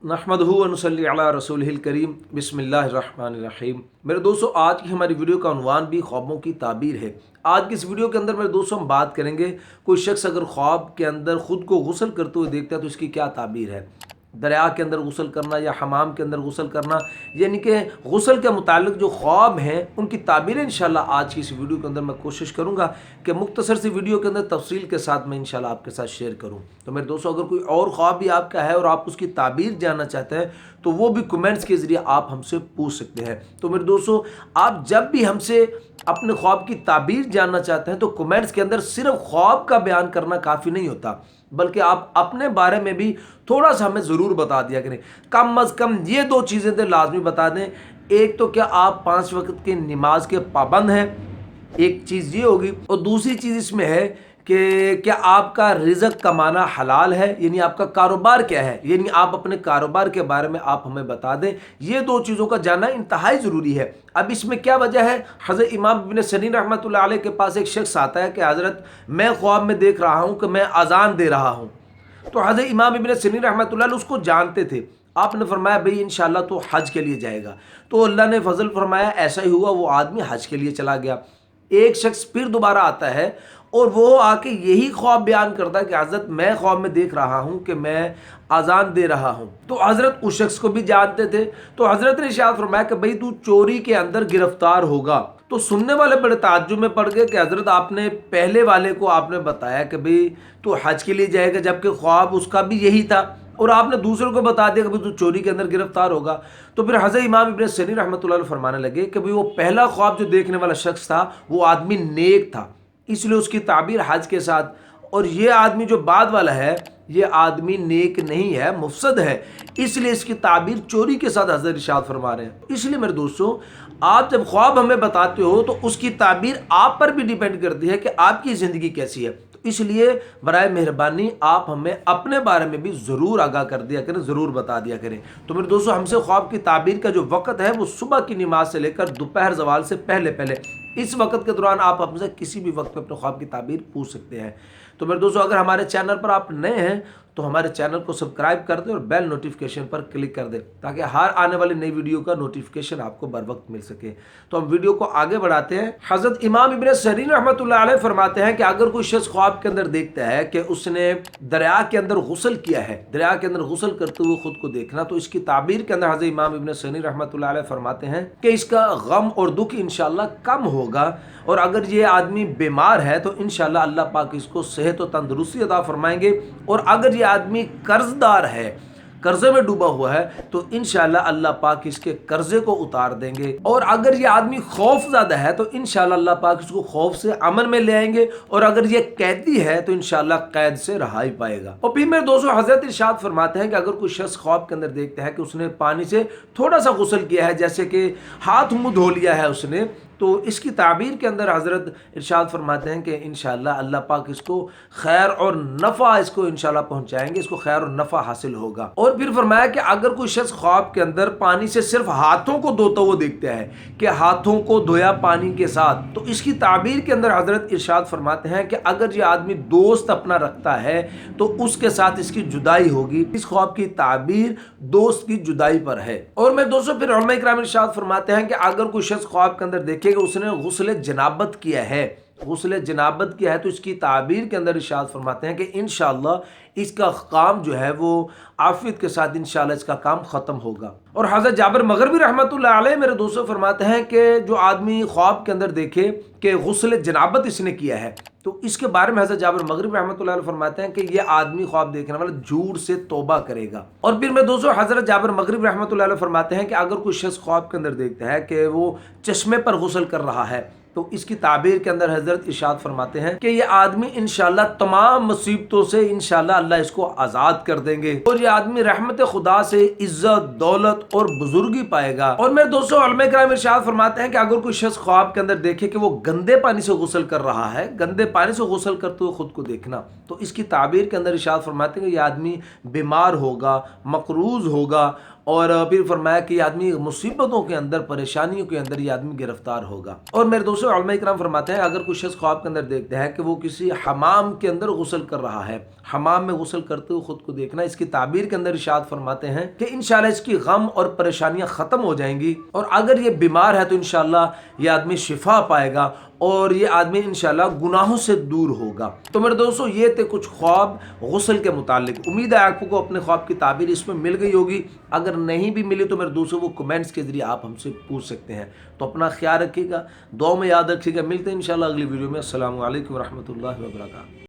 नहमदहु व नसल्ली अला रसूलिहिल करीम बिस्मिल्लाहिर्रहमानिर्रहीम। मेरे दोस्तों, आज की हमारी वीडियो का उन्वान भी ख्वाबों की ताबीर है। आज की इस वीडियो के अंदर मेरे दोस्तों हम बात करेंगे, कोई शख्स अगर ख्वाब के अंदर ख़ुद को गुस्ल करते हुए देखता है तो इसकी क्या ताबीर है। दरिया के अंदर गुस्ल करना या हमाम के अंदर गुस्ल करना, यानी कि गुस्ल के मुतालिक जो ख्वाब हैं उनकी ताबीरें इंशाल्लाह आज की इस वीडियो के अंदर मैं कोशिश करूंगा कि मुख्तसर सी वीडियो के अंदर तफसील के साथ मैं इंशाल्लाह आपके साथ शेयर करूं। तो मेरे दोस्तों, अगर कोई और ख्वाब भी आपका है और आप उसकी ताबीर जानना चाहते हैं तो वो भी कमेंट्स के ज़रिए आप हमसे पूछ सकते हैं। तो मेरे दोस्तों, आप जब भी हमसे अपने ख्वाब की ताबीर जानना चाहते हैं तो कमेंट्स के अंदर सिर्फ ख्वाब का बयान करना काफ़ी नहीं होता, बल्कि आप अपने बारे में भी थोड़ा सा हमें ज़रूर बता दिया करें। कम अज़ कम ये दो चीज़ें तो लाजमी बता दें। एक तो क्या आप 5 वक्त की नमाज के पाबंद हैं, एक चीज़ ये होगी, और दूसरी चीज़ इसमें है कि क्या आपका रिज़्क कमाना हलाल है, यानी आपका कारोबार क्या है, यानी आप अपने कारोबार के बारे में आप हमें बता दें। ये दो चीज़ों का जानना इंतहाई ज़रूरी है। अब इसमें क्या वजह है, हज़रत इमाम इब्न सिरीन रहमतुल्लाह अलैह के पास एक शख्स आता है कि हज़रत मैं ख्वाब में देख रहा हूँ कि मैं अज़ान दे रहा हूँ। तो हज़रत इमाम इब्न सिरीन रहमतुल्लाह अलैह उसको जानते थे। आपने फरमाया भाई इंशाल्लाह तो हज के लिए जाएगा। तो अल्लाह ने फजल फरमाया, ऐसा ही हुआ, वो आदमी हज के लिए चला गया। एक शख्स फिर दोबारा आता है और वो आके यही ख्वाब बयान करता है कि हज़रत मैं ख्वाब में देख रहा हूँ कि मैं अजान दे रहा हूँ। तो हज़रत उस शख्स को भी जानते थे। तो हज़रत ने इरशाद फरमाया कि भाई तू चोरी के अंदर गिरफ्तार होगा। तो सुनने वाले बड़े ताज्जुब में पड़ गए कि हज़रत आपने पहले वाले को आपने बताया कि भाई तू हज के लिए जाएगा, जबकि ख्वाब उसका भी यही था, और आपने दूसरों को बता दिया कि भाई तू चोरी के अंदर गिरफ्तार होगा। तो फिर हज़रत इमाम इब्न सिरीन रहमतुल्लाह अलैह फरमाने लगे कि भाई वो पहला ख्वाब जो देखने वाला शख्स था वो आदमी नेक था, इसलिए उसकी ताबीर हज के साथ, और ये आदमी जो बाद वाला है ये आदमी नेक नहीं है, मुफसद है, इसलिए इसकी ताबीर चोरी के साथ हज़रत इरशाद फरमा रहे हैं। इसलिए मेरे दोस्तों, आप जब ख्वाब हमें बताते हो तो उसकी ताबीर आप पर भी डिपेंड करती है कि आपकी ज़िंदगी कैसी है। तो इसलिए बराए मेहरबानी आप हमें अपने बारे में भी ज़रूर आगाह कर दिया करें, ज़रूर बता दिया करें। तो मेरे दोस्तों, हमसे ख्वाब की ताबीर का जो वक़्त है वो सुबह की नमाज से लेकर दोपहर ज़वाल से पहले पहले, इस वक्त के दौरान आप हमसे किसी भी वक्त पे अपने ख्वाब की ताबीर पूछ सकते हैं। तो मेरे दोस्तों, अगर हमारे चैनल पर आप नए हैं तो हमारे चैनल को सब्सक्राइब कर दें और बेल नोटिफिकेशन पर क्लिक कर दें, ताकि हर आने वाली नई वीडियो का नोटिफिकेशन आपको बर वक्त मिल सके। तो हम वीडियो को आगे बढ़ाते हैं। हज़रत इमाम इब्न सिरीन रहमतुल्लाह अलैह फरमाते हैं कि अगर कोई शख्स ख्वाब के अंदर देखता है कि उसने दरिया के अंदर गुस्ल किया है, दरिया के अंदर गुस्ल करते हुए खुद को देखना, तो इसकी ताबीर के अंदर हज़रत इमाम इब्न सिरीन रहमतुल्लाह अलैह फरमाते हैं कि इसका गम और दुख इंशाअल्लाह कम होगा, और अगर ये आदमी बीमार है तो इंशाअल्लाह अल्लाह पाक इसको सेहत और तंदुरुस्ती अता फरमाएंगे, और अगर ये आदमी कर्जदार है, कर्जे में डूबा हुआ है, तो इंशाअल्लाह अल्लाह पाक इसके कर्जे को उतार देंगे, और अगर ये आदमी खौफज़दा है तो इंशाअल्लाह अल्लाह पाक इसको खौफ से अमन में ले आएंगे, और अगर ये कैदी है तो इंशाअल्लाह कैद से रहाई पाएगा। और फिर मेरे दोस्तों, हज़रत इरशाद फरमाते हैं कि अगर कोई शख्स ख्वाब के अंदर देखता है कि उसने पानी से थोड़ा सा गुस्ल किया है, जैसे कि हाथ मुंह धो लिया है उसने, तो इसकी ताबीर के अंदर हज़रत इरशाद फरमाते हैं कि इंशाअल्लाह अल्लाह पाक इसको खैर और नफ़ा इसको इंशाअल्लाह पहुंचाएंगे, इसको खैर और नफ़ा हासिल होगा। और फिर फरमाया कि अगर कोई शख्स ख्वाब के अंदर पानी से सिर्फ हाथों को धोता हुआ देखता है कि हाथों को धोया पानी के साथ, तो इसकी ताबीर के अंदर हज़रत इरशाद फरमाते हैं कि अगर ये आदमी दोस्त अपना रखता है तो उसके साथ इसकी जुदाई होगी। इस ख्वाब की ताबीर दोस्त की जुदाई पर है। और मैं दोस्तों, फिर उलमा इकराम इरशाद फरमाते हैं कि अगर कोई शख्स ख्वाब के अंदर देखे कि उसने गुस्ल जनाबत किया है, गुस्ल जनाबत किया है, तो इसकी ताबीर के अंदर इरशाद फरमाते हैं कि इंशाअल्लाह इसका काम जो है वो आफियत के साथ इंशाअल्लाह इसका काम ख़त्म होगा। और हज़रत जाबिर मग़रिबी रहमतुल्लाह अलैह मेरे दोस्तों फरमाते हैं कि जो आदमी ख्वाब के अंदर देखे कि गुस्ल जनाबत इसने किया है, तो इसके बारे में हज़रत जाबिर मग़रिबी रहमतुल्लाह अलैह फरमाते हैं कि ये आदमी ख्वाब देखने वाला झूठ से तौबा करेगा। और फिर मेरे दोस्तों, हज़रत जाबिर मग़रिबी रहमतुल्लाह अलैह फरमाते हैं कि अगर कोई शख्स ख्वाब के अंदर देखता है कि वो चश्मे पर गुस्ल कर रहा है, तो इसकी ताबीर के अंदर हज़रत इरशाद फरमाते हैं कि ये आदमी इंशाअल्लाह तमाम मुसीबतों से इंशाअल्लाह अल्लाह इसको आज़ाद कर देंगे, और ये आदमी रहमत खुदा से इज्जत, दौलत और बुजुर्गी पाएगा। और मेरे दोस्तों, उलमा इकराम इरशाद फरमाते हैं कि अगर कोई शख्स ख्वाब के अंदर देखे कि वो गंदे पानी से गुस्ल कर रहा है, गंदे पानी से गुस्ल करते हुए खुद को देखना, तो इसकी ताबीर के अंदर इरशाद फरमाते हैं कि ये आदमी बीमार होगा, मकरूज होगा, اور پھر فرمایا کہ یہ آدمی مصیبتوں کے اندر، پریشانیوں کے اندر یہ آدمی گرفتار ہوگا۔ اور میرے دوستوں علماء کرام فرماتے ہیں اگر کوئی شخص خواب کے اندر دیکھتا ہے کہ وہ کسی حمام کے اندر غسل کر رہا ہے، حمام میں غسل کرتے ہوئے خود کو دیکھنا، اس کی تعبیر کے اندر ارشاد فرماتے ہیں کہ انشاءاللہ اس کی غم اور پریشانیاں ختم ہو جائیں گی، اور اگر یہ بیمار ہے تو انشاءاللہ یہ آدمی شفا پائے گا اور یہ آدمی انشاءاللہ گناہوں سے دور ہوگا۔ تو میرے دوستو یہ تھے کچھ خواب غسل کے متعلق۔ امید ہے آپ کو اپنے خواب کی تعبیر اس میں مل گئی ہوگی، اگر نہیں بھی ملی تو میرے دوستو وہ کمنٹس کے ذریعے آپ ہم سے پوچھ سکتے ہیں۔ تو اپنا خیال رکھیے گا، دعاؤں میں یاد رکھیے گا، ملتے ہیں انشاءاللہ اگلی ویڈیو میں۔ السلام علیکم ورحمۃ اللہ وبرکاتہ۔